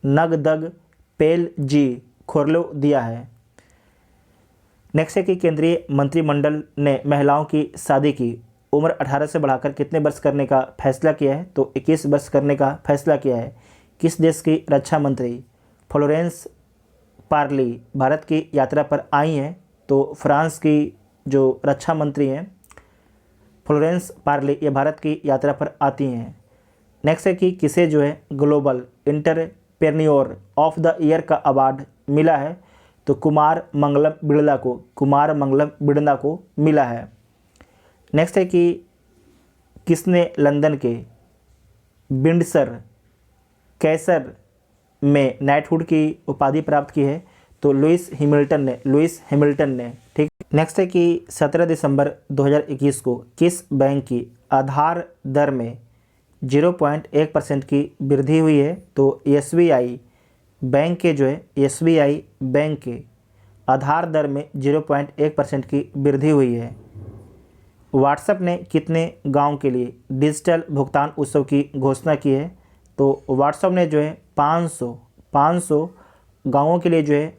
नगदग पेल जी खोरलो दिया है। नेक्स्ट है कि केंद्रीय मंत्रिमंडल ने महिलाओं की शादी की उम्र 18 से बढ़ाकर कितने वर्ष करने का फैसला किया है, तो 21 वर्ष करने का फैसला किया है। किस देश की रक्षा मंत्री फ्लोरेंस पार्ली भारत की यात्रा पर आई हैं, तो फ्रांस की जो रक्षा मंत्री हैं फ्लोरेंस पार्ली ये भारत की यात्रा पर आती हैं। नेक्स्ट है कि किसे जो है global entrepreneur of the year का अवार्ड मिला है, तो कुमार मंगलम बिड़ला को मिला है। नेक्स्ट है कि किसने लंदन के विंडसर कैसल में नाइटहुड की उपाधि प्राप्त की है, तो लुइस हैमिल्टन ने। ठीक। नेक्स्ट है कि 17 दिसंबर 2021 को किस बैंक की आधार दर में 0.1% की वृद्धि हुई है, तो एसबीआई बैंक के आधार दर में 0.1% की वृद्धि हुई है। व्हाट्सएप ने कितने गांव के लिए डिजिटल भुगतान उत्सव की घोषणा की है, तो व्हाट्सएप ने जो है 500 गांवों के लिए जो है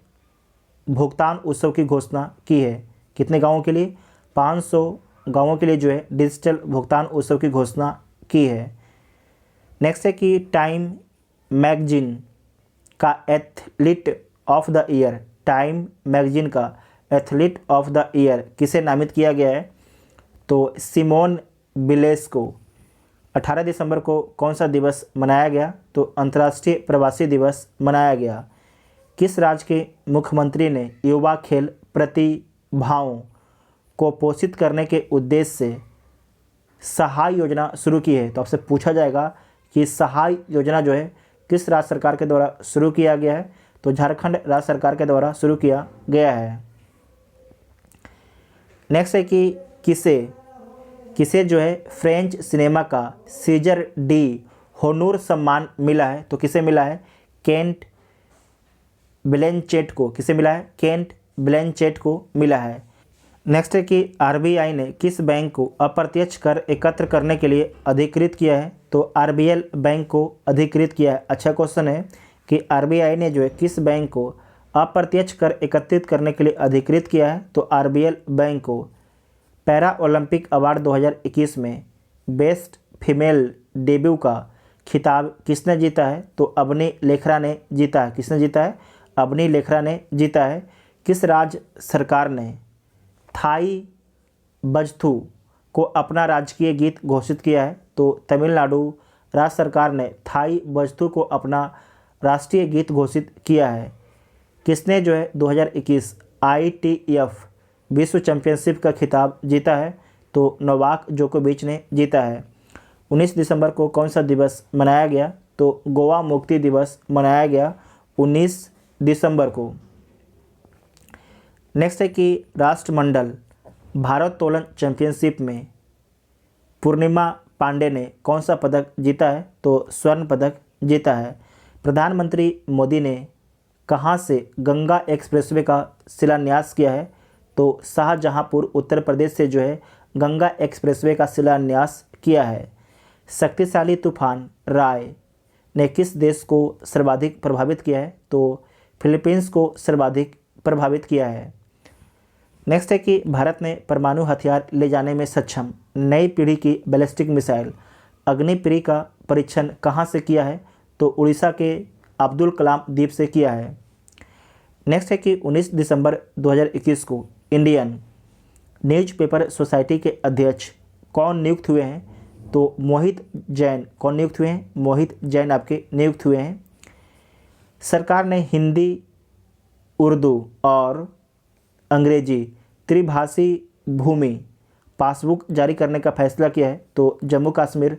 भुगतान उत्सव की घोषणा की है। कितने गांवों के लिए, 500 गांवों के लिए जो है डिजिटल भुगतान उत्सव की घोषणा की है। नेक्स्ट है कि टाइम मैगजीन का एथलीट ऑफ द ईयर किसे नामित किया गया है, तो सिमोन बिलेस को। 18 दिसंबर को कौन सा दिवस मनाया गया, तो अंतर्राष्ट्रीय प्रवासी दिवस मनाया गया। किस राज्य के मुख्यमंत्री ने युवा खेल प्रतिभाओं को पोषित करने के उद्देश्य से सहाय योजना शुरू की है, तो आपसे पूछा जाएगा कि सहाय योजना जो है किस राज्य सरकार के द्वारा शुरू किया गया है, तो झारखंड राज्य सरकार के द्वारा शुरू किया गया है। नेक्स्ट है कि किसे जो है फ्रेंच सिनेमा का सीजर डी होनूर सम्मान मिला है, तो किसे मिला है, केंट ब्लैंचेट को। किसे मिला है, केंट ब्लैंचेट को मिला है। नेक्स्ट है कि आरबीआई ने किस बैंक को अप्रत्यक्ष कर एकत्र करने के लिए अधिकृत किया है, तो आरबीएल बैंक को अधिकृत किया है। अच्छा क्वेश्चन है कि आरबीआई ने जो है किस बैंक को अप्रत्यक्ष कर एकत्रित करने के लिए अधिकृत किया है, तो आरबीएल बैंक को। पैरा ओलंपिक अवार्ड 2021 में बेस्ट फीमेल डेब्यू का खिताब किसने जीता है? तो अवनी लेखरा ने जीता है। किसने जीता है? अवनी लेखरा ने जीता है। किस राज्य सरकार ने थाई बजथू को अपना राजकीय गीत घोषित किया है? तो तमिलनाडु राज्य सरकार ने थाई बजथू को अपना राष्ट्रीय गीत घोषित किया है। किसने जो है 2021 ITF विश्व चैंपियनशिप का खिताब जीता है? तो नोवाक जोकोविच ने जीता है। 19 दिसंबर को कौन सा दिवस मनाया गया? तो गोवा मुक्ति दिवस मनाया गया 19 दिसंबर को। नेक्स्ट है कि राष्ट्रमंडल भारोत्तोलन चैंपियनशिप में पूर्णिमा पांडे ने कौन सा पदक जीता है? तो स्वर्ण पदक जीता है। प्रधानमंत्री मोदी ने कहाँ से गंगा एक्सप्रेसवे का शिलान्यास किया है? तो शाहजहांपुर उत्तर प्रदेश से जो है गंगा एक्सप्रेसवे का शिलान्यास किया है। शक्तिशाली तूफान राय ने किस देश को सर्वाधिक प्रभावित किया है? तो फिलीपींस को सर्वाधिक प्रभावित किया है। नेक्स्ट है कि भारत ने परमाणु हथियार ले जाने में सक्षम नई पीढ़ी की बैलिस्टिक मिसाइल अग्निप्री का परीक्षण कहाँ से किया है? तो उड़ीसा के अब्दुल कलाम द्वीप से किया है। नेक्स्ट है कि 19 दिसंबर 2021 को इंडियन न्यूज़पेपर सोसाइटी के अध्यक्ष कौन नियुक्त हुए हैं? तो मोहित जैन कौन नियुक्त हुए हैं? मोहित जैन आपके नियुक्त हुए हैं। सरकार ने हिंदी, उर्दू और अंग्रेजी त्रिभाषी भूमि पासबुक जारी करने का फैसला किया है। तो जम्मू कश्मीर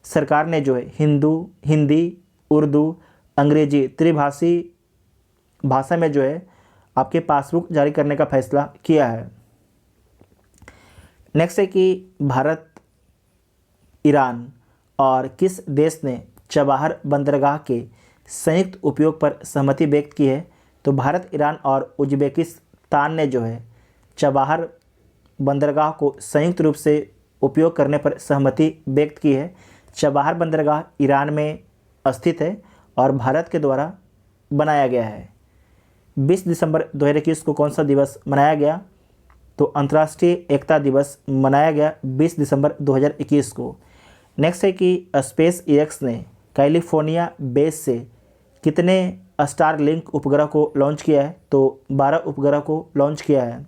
सरकार ने जो है हिंदी, उर्दू, अंग्रेजी त्रिभाषी भाषा में जो है आपके पासबुक जारी करने का फैसला किया है। नेक्स्ट है कि भारत, ईरान और किस देश ने चबाहर बंदरगाह के संयुक्त उपयोग पर सहमति व्यक्त की है? तो भारत, ईरान और उज्बेकिस्तान ने जो है चबाहर बंदरगाह को संयुक्त रूप से उपयोग करने पर सहमति व्यक्त की है। चबाहर बंदरगाह ईरान में स्थित है और भारत के द्वारा बनाया गया है। 20 दिसंबर 2021 को कौन सा दिवस मनाया गया? तो अंतर्राष्ट्रीय एकता दिवस मनाया गया 20 दिसंबर 2021 को। नेक्स्ट है कि स्पेस एक्स ने कैलिफोर्निया बेस से कितने स्टारलिंक उपग्रह को लॉन्च किया है? तो 12 उपग्रह को लॉन्च किया है।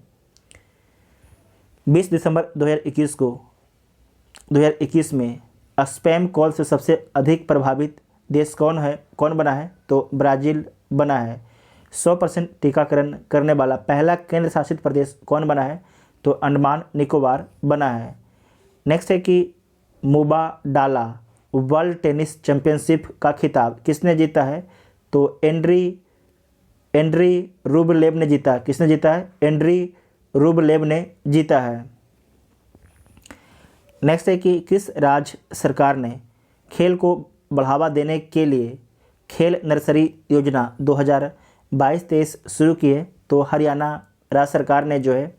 20 दिसंबर 2021 में स्पैम कॉल से सबसे अधिक प्रभावित देश कौन बना है? तो ब्राज़ील बना है। 100% टीकाकरण करने वाला पहला केंद्र शासित प्रदेश कौन बना है? तो अंडमान निकोबार बना है। नेक्स्ट है कि मुबाडाला वर्ल्ड टेनिस चैंपियनशिप का खिताब किसने जीता है? तो एंड्री रूबलेव ने जीता। किसने जीता है? एंड्री रूबलेव ने जीता है। नेक्स्ट है कि किस राज्य सरकार ने खेल को बढ़ावा देने के लिए खेल नर्सरी योजना 2022-23 शुरू की है? तो हरियाणा राज्य सरकार ने जो है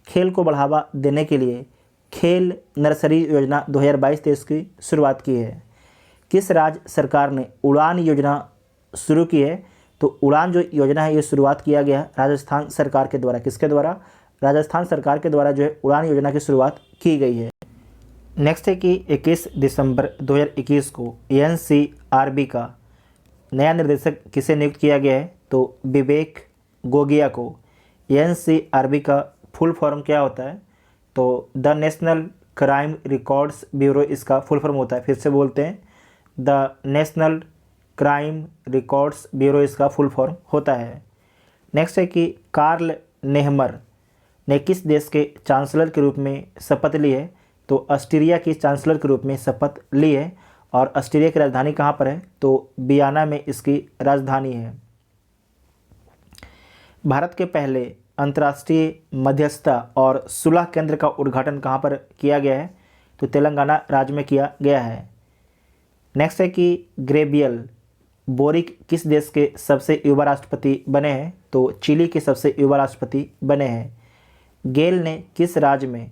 खेल को बढ़ावा देने के लिए खेल नर्सरी योजना 2022-23 की शुरुआत की है। किस राज्य सरकार ने उड़ान योजना शुरू की है? तो उड़ान जो योजना है ये शुरुआत किया गया राजस्थान सरकार के द्वारा। किसके द्वारा? राजस्थान सरकार के द्वारा जो है उड़ान योजना की शुरुआत की गई है। नेक्स्ट है कि 21 दिसंबर 2021 को NCRB का नया निर्देशक किसे नियुक्त किया गया है? तो विवेक गोगिया को। NCRB का फुल फॉर्म क्या होता है? तो the national crime records bureau इसका फुल फॉर्म होता है। फिर से बोलते हैं, the national crime records bureau इसका फुल फॉर्म होता है। नेक्स्ट है कि कार्ल नेहमर ने किस देश के चांसलर के रूप में शपथ ली है? तो ऑस्ट्रिया की चांसलर के रूप में शपथ ली है। और ऑस्ट्रिया की राजधानी कहाँ पर है? तो वियना में इसकी राजधानी है। भारत के पहले अंतर्राष्ट्रीय मध्यस्थता और सुलह केंद्र का उद्घाटन कहाँ पर किया गया है? तो तेलंगाना राज्य में किया गया है। नेक्स्ट है कि ग्रेबियल बोरिक किस देश के सबसे युवा राष्ट्रपति बने हैं? तो चिली के सबसे युवा राष्ट्रपति बने हैं। गेल ने किस राज्य में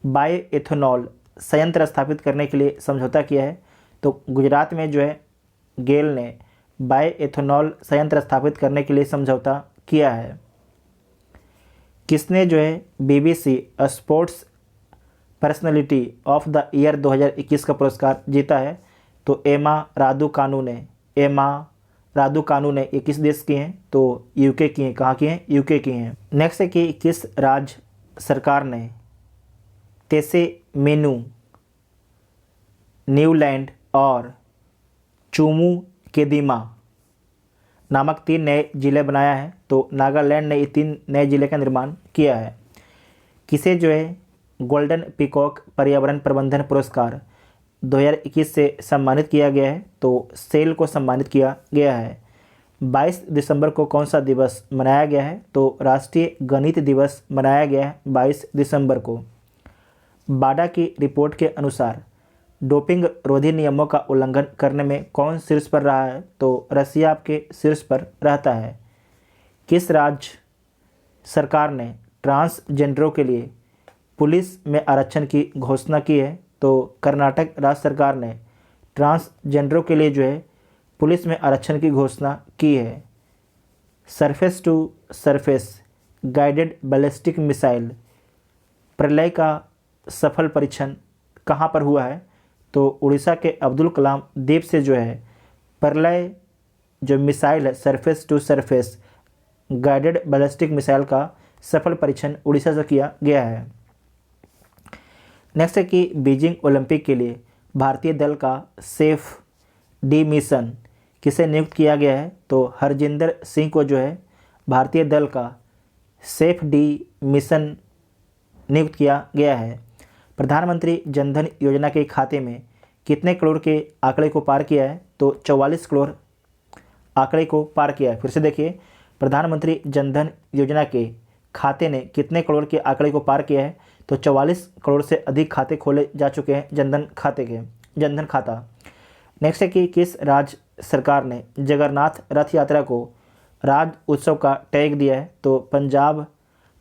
बायोएथेनॉल संयंत्र स्थापित करने के लिए समझौता किया है? तो गुजरात में जो है गेल ने बायोएथेनॉल संयंत्र स्थापित करने के लिए समझौता किया है। किसने जो है BBC sports personality of the year 2021 का पुरस्कार जीता है? तो एमा रादुकानु ने ये किस देश की हैं? तो यूके की हैं। कहाँ की हैं? यूके की हैं। नेक्स्ट है कि किस राज्य सरकार ने तेसे मेनू, न्यूलैंड और चुमू केदिमा नामक 3 नए जिले बनाया है? तो नागालैंड ने ये 3 नए जिले का निर्माण किया है। किसे जो है गोल्डन पीकॉक पर्यावरण प्रबंधन पुरस्कार 2021 से सम्मानित किया गया है? तो सेल को सम्मानित किया गया है। 22 दिसंबर को कौन सा दिवस मनाया गया है? तो राष्ट्रीय गणित दिवस मनाया गया है 22 दिसंबर को। बाडा की रिपोर्ट के अनुसार डोपिंग रोधी नियमों का उल्लंघन करने में कौन शीर्ष पर रहा है? तो रसिया आपके शीर्ष पर रहता है। किस राज्य सरकार ने ट्रांसजेंडरों के लिए पुलिस में आरक्षण की घोषणा की है? तो कर्नाटक राज्य सरकार ने ट्रांसजेंडरों के लिए जो है पुलिस में आरक्षण की घोषणा की है। Surface to surface guided ballistic missile Pralay का सफल परीक्षण कहाँ पर हुआ है? तो उड़ीसा के अब्दुल कलाम द्वीप से जो है प्रलय जो मिसाइल है surface to surface guided ballistic missile का सफल परीक्षण उड़ीसा से किया गया है। नेक्स्ट है कि बीजिंग ओलंपिक के लिए भारतीय दल का सेफ डी मिशन किसे नियुक्त किया गया है? तो हरजिंदर सिंह को जो है भारतीय दल का सेफ डी मिशन नियुक्त किया गया है। प्रधानमंत्री जनधन योजना के खाते में कितने करोड़ के आंकड़े को पार किया है? तो 44 करोड़ आंकड़े को पार किया है। फिर से देखिए, प्रधानमंत्री जनधन योजना के खाते ने कितने करोड़ के आंकड़े को पार किया है? तो 44 करोड़ से अधिक खाते खोले जा चुके हैं जनधन खाता। नेक्स्ट है कि किस राज्य सरकार ने जगन्नाथ रथ यात्रा को राज्य उत्सव का टैग दिया है? तो पंजाब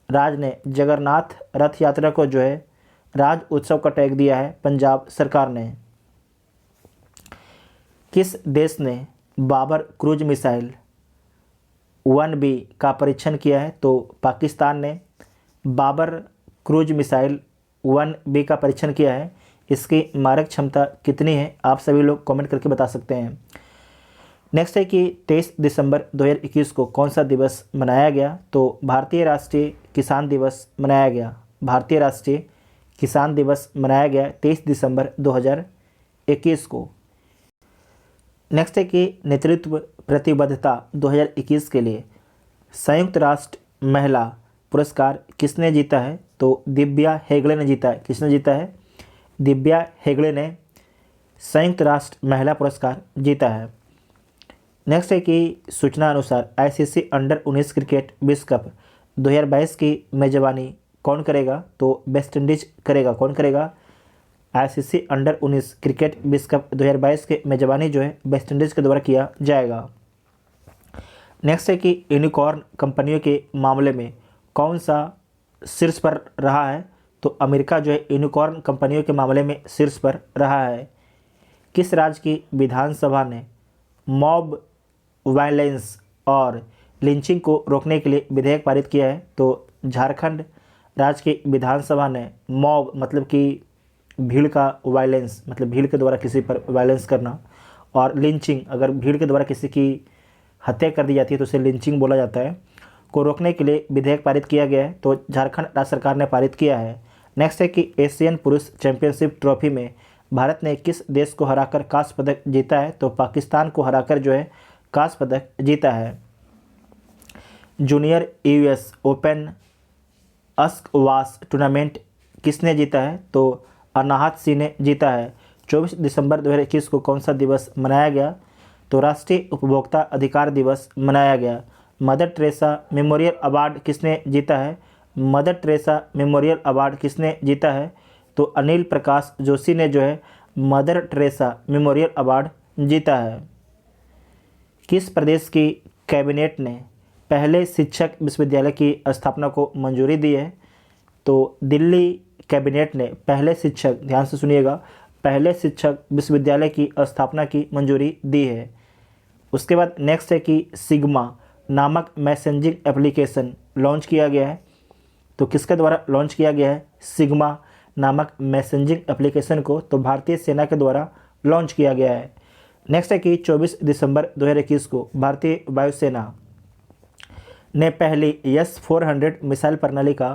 राज्य ने जगन्नाथ रथ यात्रा को जो है राज्य उत्सव का टैग दिया है पंजाब सरकार ने। किस देश ने बाबर क्रूज मिसाइल 1B का परीक्षण किया है? तो पाकिस्तान ने बाबर क्रूज मिसाइल 1B का परीक्षण किया है। इसकी मारक क्षमता कितनी है? आप सभी लोग कमेंट करके बता सकते हैं। नेक्स्ट है कि 23 दिसंबर 2021 को कौन सा दिवस मनाया गया? तो भारतीय राष्ट्रीय किसान दिवस मनाया गया। भारतीय राष्ट्रीय किसान दिवस मनाया गया 23 दिसंबर 2021 को। नेक्स्ट है कि नेतृत्व प्रतिबद्धता 2021 के लिए संयुक्त राष्ट्र महिला पुरस्कार किसने जीता है? तो दिव्या हेगड़े ने जीता है। किसने जीता है? दिव्या हेगड़े ने संयुक्त राष्ट्र महिला पुरस्कार जीता है। नेक्स्ट है कि सूचना अनुसार आईसीसी अंडर 19 क्रिकेट विश्व कप 2022 की मेजबानी कौन करेगा? तो वेस्ट इंडीज करेगा। कौन करेगा? आईसीसी अंडर 19 क्रिकेट विश्व कप 2022 के मेजबानी जो है वेस्ट इंडीज के द्वारा किया जाएगा। नेक्स्ट है कि यूनिकॉर्न कंपनियों के मामले में कौन सा शीर्ष पर रहा है? तो अमेरिका जो है यूनिकॉर्न कंपनियों के मामले में शीर्ष पर रहा है। किस राज्य की विधानसभा ने मॉब वायलेंस और लिंचिंग को रोकने के लिए विधेयक पारित किया है? तो झारखंड राज्य की विधानसभा ने मॉब मतलब कि भीड़ का वायलेंस मतलब भीड़ के द्वारा किसी पर वायलेंस करना और लिंचिंग अगर भीड़ के द्वारा किसी की हत्या कर दी जाती है तो उसे लिंचिंग बोला जाता है को रोकने के लिए विधेयक पारित किया गया है। तो झारखंड राज्य सरकार ने पारित किया है। नेक्स्ट है कि एशियन पुरुष चैंपियनशिप ट्रॉफी में भारत ने किस देश को हराकर कांस्य पदक जीता है? तो पाकिस्तान को हराकर जो है कांस्य पदक जीता है। जूनियर यूएस ओपन अस्कवास टूर्नामेंट किसने जीता है? तो अनाहत सिंह ने जीता है। 24 दिसंबर 2021 को कौन सा दिवस मनाया गया? तो राष्ट्रीय उपभोक्ता अधिकार दिवस मनाया गया। मदर टेरेसा मेमोरियल अवार्ड किसने जीता है? मदर टेरेसा मेमोरियल अवार्ड किसने जीता है? तो अनिल प्रकाश जोशी ने जो है मदर टेरेसा मेमोरियल अवार्ड जीता है। किस प्रदेश की कैबिनेट ने पहले शिक्षक विश्वविद्यालय की स्थापना को मंजूरी दी है? तो दिल्ली कैबिनेट ने पहले शिक्षक, ध्यान से सुनिएगा, पहले शिक्षक विश्वविद्यालय की स्थापना की मंजूरी दी है। उसके बाद नेक्स्ट है कि सिग्मा नामक मैसेजिंग एप्लीकेशन लॉन्च किया गया है। तो किसके द्वारा लॉन्च किया गया है? सिग्मा नामक मैसेजिंग एप्लीकेशन को तो भारतीय सेना के द्वारा लॉन्च किया गया है। नेक्स्ट है कि 24 दिसंबर 2021 को भारतीय वायुसेना ने पहली S-400 मिसाइल प्रणाली का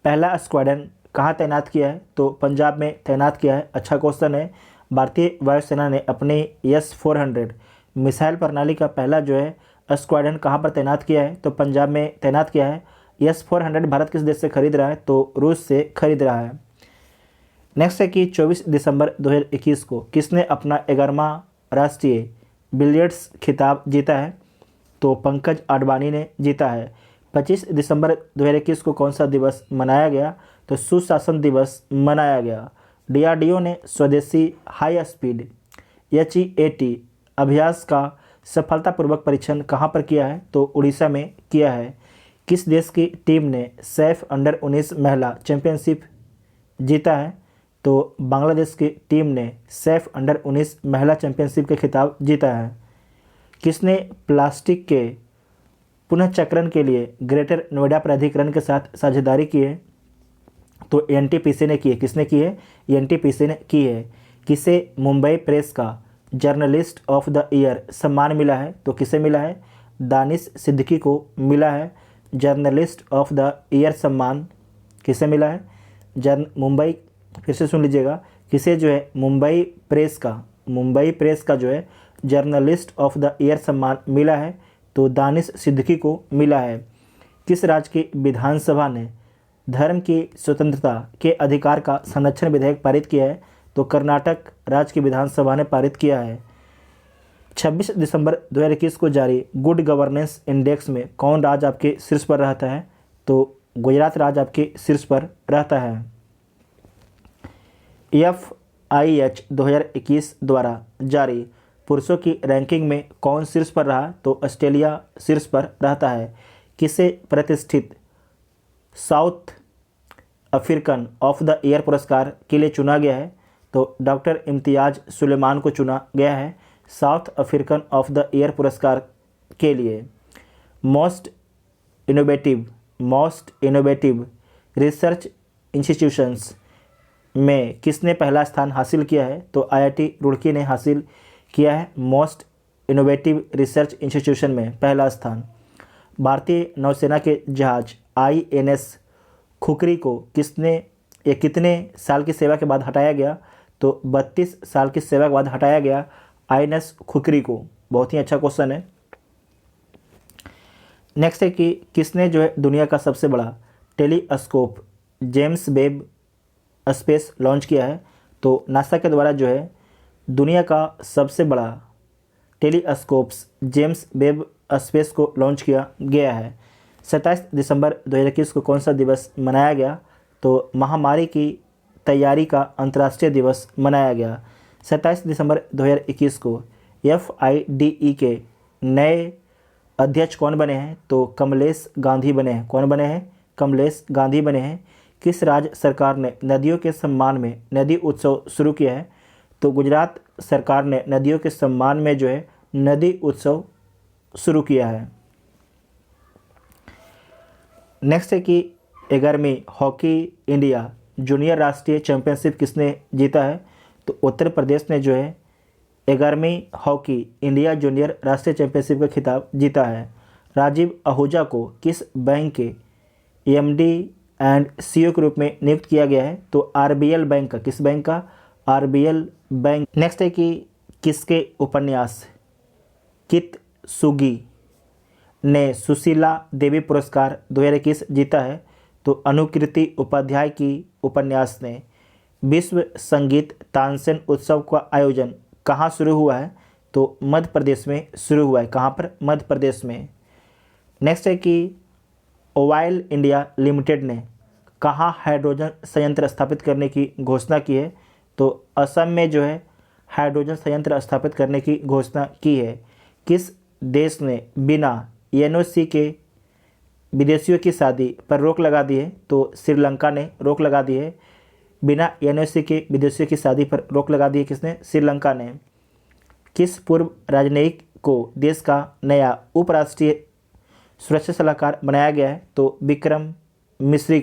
पहला स्क्वाड्रन कहाँ तैनात किया है? तो पंजाब में तैनात किया है। अच्छा क्वेश्चन है। भारतीय वायुसेना ने अपनी S-400 मिसाइल प्रणाली का पहला जो है स्क्वाड्रन कहाँ पर तैनात किया है? तो पंजाब में तैनात किया है। S-400 भारत किस देश से खरीद रहा है? तो रूस से खरीद रहा है। नेक्स्ट है कि 24 दिसंबर 2021 को किसने अपना 11वां राष्ट्रीय बिलियर्ड्स खिताब जीता है? तो पंकज आडवाणी ने जीता है। 25 दिसंबर 2021 को कौन सा दिवस मनाया गया? तो सुशासन दिवस मनाया गया। DRDO ने स्वदेशी हाई स्पीड HEAT अभ्यास का सफलतापूर्वक परीक्षण कहाँ पर किया है? तो उड़ीसा में किया है। किस देश की टीम ने सैफ अंडर-19 महिला चैंपियनशिप जीता है? तो बांग्लादेश की टीम ने सैफ अंडर-19 महिला चैंपियनशिप के खिताब जीता है। किसने प्लास्टिक के पुनःचक्रण के लिए ग्रेटर नोएडा प्राधिकरण के साथ साझेदारी की है? तो NTPC ने की है। किसने की है? NTPC ने की है। किसे मुंबई प्रेस का जर्नलिस्ट ऑफ द ईयर सम्मान मिला है? तो किसे मिला है? दानिश सिद्दीकी को मिला है जर्नलिस्ट ऑफ द ईयर सम्मान। किसे मिला है? मुंबई, फिर से सुन लीजिएगा, किसे जो है मुंबई प्रेस का जो है जर्नलिस्ट ऑफ द ईयर सम्मान मिला है? तो दानिश सिद्दीकी को मिला है। किस राज्य की विधानसभा ने धर्म की स्वतंत्रता के अधिकार का संरक्षण विधेयक पारित किया है? तो कर्नाटक राज्य की विधानसभा ने पारित किया है। 26 दिसंबर 2021 को जारी गुड गवर्नेंस इंडेक्स में कौन राज्य आपके शीर्ष पर रहता है? तो गुजरात राज्य आपके शीर्ष पर रहता है। FIH 2021 द्वारा जारी पुरुषों की रैंकिंग में कौन शीर्ष पर रहा? तो ऑस्ट्रेलिया शीर्ष पर रहता है। किसे प्रतिष्ठित south African of the year पुरस्कार के लिए चुना गया है? तो डॉक्टर इम्तियाज सुलेमान को चुना गया है south African of the year पुरस्कार के लिए। मोस्ट इनोवेटिव रिसर्च इंस्टीट्यूशंस में किसने पहला स्थान हासिल किया है? तो IIT रुड़की ने हासिल किया है मोस्ट इनोवेटिव रिसर्च इंस्टीट्यूशन में पहला स्थान। भारतीय नौसेना के जहाज INS खुखरी को कितने साल की सेवा के बाद हटाया गया? तो 32 साल की सेवा के बाद हटाया गया INS खुखरी को। बहुत ही अच्छा क्वेश्चन है। नेक्स्ट है कि किसने जो है दुनिया का सबसे बड़ा telescope James Webb space launch किया है? तो नासा के द्वारा जो है दुनिया का सबसे बड़ा टेलीस्कोप्स जेम्स वेब स्पेस को लॉन्च किया गया है। 27 दिसंबर 2021 को कौन सा दिवस मनाया गया? तो महामारी की तैयारी का अंतर्राष्ट्रीय दिवस मनाया गया। 27 दिसंबर 2021 को FIDE के नए अध्यक्ष कौन बने हैं? तो कमलेश गांधी बने हैं। कौन बने हैं? कमलेश गांधी बने हैं। किस राज्य सरकार ने नदियों के सम्मान में नदी उत्सव शुरू किया है? तो गुजरात सरकार ने नदियों के सम्मान में जो है नदी उत्सव शुरू किया है। नेक्स्ट है कि 11वीं हॉकी इंडिया जूनियर राष्ट्रीय चैंपियनशिप किसने जीता है? तो उत्तर प्रदेश ने जो है 11वीं हॉकी इंडिया जूनियर राष्ट्रीय चैंपियनशिप का खिताब जीता है। राजीव आहूजा को किस बैंक के MD एंड CEO के रूप में नियुक्त किया गया है? तो RBL बैंक का। किस बैंक का? RBL bank. नेक्स्ट है कि किसके उपन्यास कित्सुगी ने सुशीला देवी पुरस्कार 2021 जीता है? तो अनुकृति उपाध्याय की उपन्यास ने। विश्व संगीत तानसेन उत्सव का आयोजन कहाँ शुरू हुआ है? तो मध्य प्रदेश में शुरू हुआ है। कहाँ पर? मध्य प्रदेश में। नेक्स्ट है कि ऑयल इंडिया लिमिटेड ने कहाँ हाइड्रोजन संयंत्र स्थापित करने की घोषणा की है? तो असम में जो है हाइड्रोजन संयंत्र स्थापित करने की घोषणा की है। किस देश ने बिना NOC के विदेशियों की शादी पर रोक लगा दी है? तो श्रीलंका ने रोक लगा दी है। बिना NOC के विदेशियों की शादी पर रोक लगा दी है किसने? श्रीलंका ने। किस पूर्व राजनयिक को देश का नया उपराष्ट्रीय सुरक्षा सलाहकार बनाया गया है? तो विक्रम मिश्री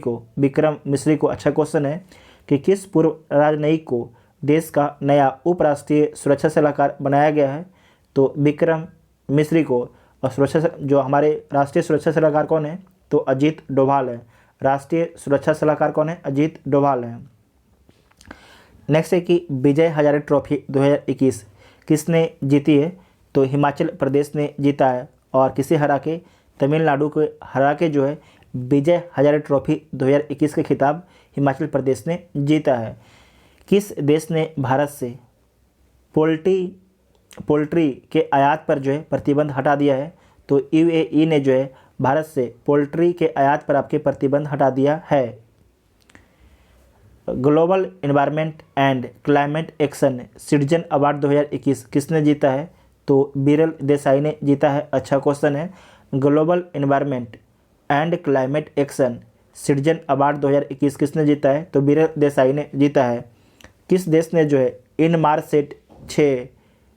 को। अच्छा क्वेश्चन है। कि किस पूर्व राजनयिक को देश का नया उपराष्ट्रीय सुरक्षा सलाहकार बनाया गया है? तो विक्रम मिश्री को। और जो हमारे राष्ट्रीय सुरक्षा सलाहकार कौन है? तो अजीत डोभाल है। राष्ट्रीय सुरक्षा सलाहकार कौन है? अजीत डोभाल है। नेक्स्ट है कि विजय हजारे ट्रॉफी 2021 किसने जीती है? तो हिमाचल प्रदेश ने जीता है। और किसे हरा के? तमिलनाडु को हरा के जो है विजय हजारे ट्रॉफी 2021 का खिताब हिमाचल प्रदेश ने जीता है। किस देश ने भारत से पोल्ट्री के आयात पर जो है प्रतिबंध हटा दिया है? तो UAE ने जो है भारत से पोल्ट्री के आयात पर आपके प्रतिबंध हटा दिया है। Global environment and climate action citizen award 2021 किसने जीता है? तो बीरल देसाई ने जीता है। अच्छा क्वेश्चन है। Global environment and climate action citizen award 2021 किसने जीता है? तो बीरल देसाई ने जीता है। किस देश ने जो है इनमारसेट 6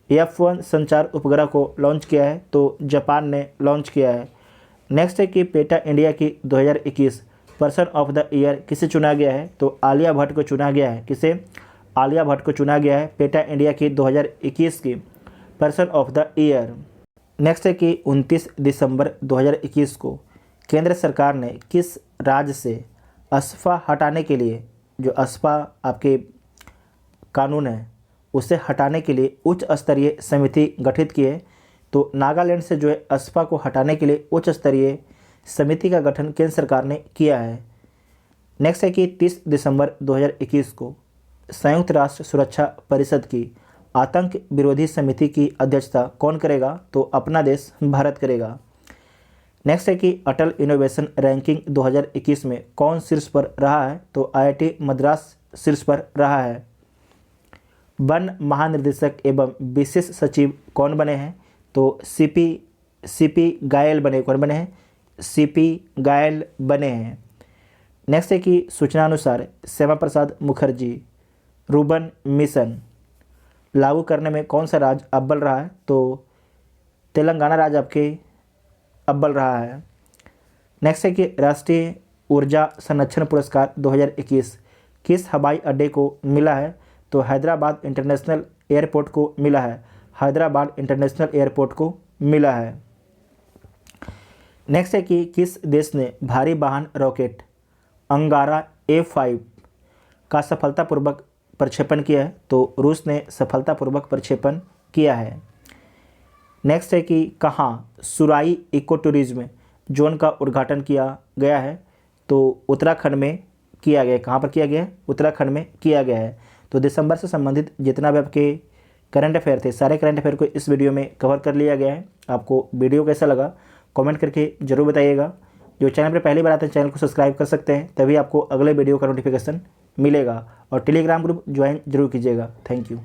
F1 संचार उपग्रह को लॉन्च किया है? तो जापान ने लॉन्च किया है। नेक्स्ट है कि पेटा इंडिया की 2021 पर्सन ऑफ द ईयर किसे चुना गया है? तो आलिया भट्ट को चुना गया है। किसे? आलिया भट्ट को चुना गया है पेटा इंडिया की 2021 की person of the year. Next है कि 29 दिसंबर 2021 को केंद्र सरकार ने किस राज्य से अस्पा हटाने के लिए, जो अस्पा आपके कानून है उसे हटाने के लिए उच्च स्तरीय समिति गठित की है? तो नागालैंड से जो है अस्पा को हटाने के लिए उच्च स्तरीय समिति का गठन केंद्र सरकार ने किया है। नेक्स्ट है कि 30 दिसंबर 2021 को संयुक्त राष्ट्र सुरक्षा परिषद की आतंक विरोधी समिति की अध्यक्षता कौन करेगा? तो अपना देश भारत करेगा। नेक्स्ट है कि अटल इनोवेशन रैंकिंग 2021 में कौन शीर्ष पर रहा है? तो IIT मद्रास शीर्ष पर रहा है। वन महानिदेशक एवं विशेष सचिव कौन बने हैं? तो CP गायल बने। कौन बने हैं? CP गायल बने हैं। नेक्स्ट है कि सूचना अनुसार श्यामा प्रसाद मुखर्जी रूर्बन मिशन लागू करने में कौन सा राज्य अव्वल रहा है? तो तेलंगाना राज्य आपके अव्वल रहा है। नेक्स्ट है कि राष्ट्रीय ऊर्जा संरक्षण पुरस्कार 2021 किस हवाई अड्डे को मिला है? तो हैदराबाद इंटरनेशनल एयरपोर्ट को मिला है। हैदराबाद इंटरनेशनल एयरपोर्ट को मिला है। नेक्स्ट है कि किस देश ने भारी वाहन रॉकेट अंगारा A5 का सफलतापूर्वक प्रक्षेपण किया है? तो रूस ने सफलतापूर्वक प्रक्षेपण किया है। नेक्स्ट है कि कहाँ सुराई इको टूरिज्म जोन का उद्घाटन किया गया है? तो उत्तराखंड में किया गया है। कहाँ पर किया गया है? उत्तराखंड में किया गया है। तो दिसंबर से संबंधित जितना भी आपके करंट अफेयर थे सारे करंट अफेयर को इस वीडियो में कवर कर लिया गया है। आपको वीडियो कैसा लगा कमेंट करके ज़रूर बताइएगा। जो चैनल पर पहली बार आते हैं चैनल को सब्सक्राइब कर सकते हैं, तभी आपको अगले वीडियो का नोटिफिकेशन मिलेगा। और टेलीग्राम ग्रुप ज्वाइन जरूर कीजिएगा। Thank you.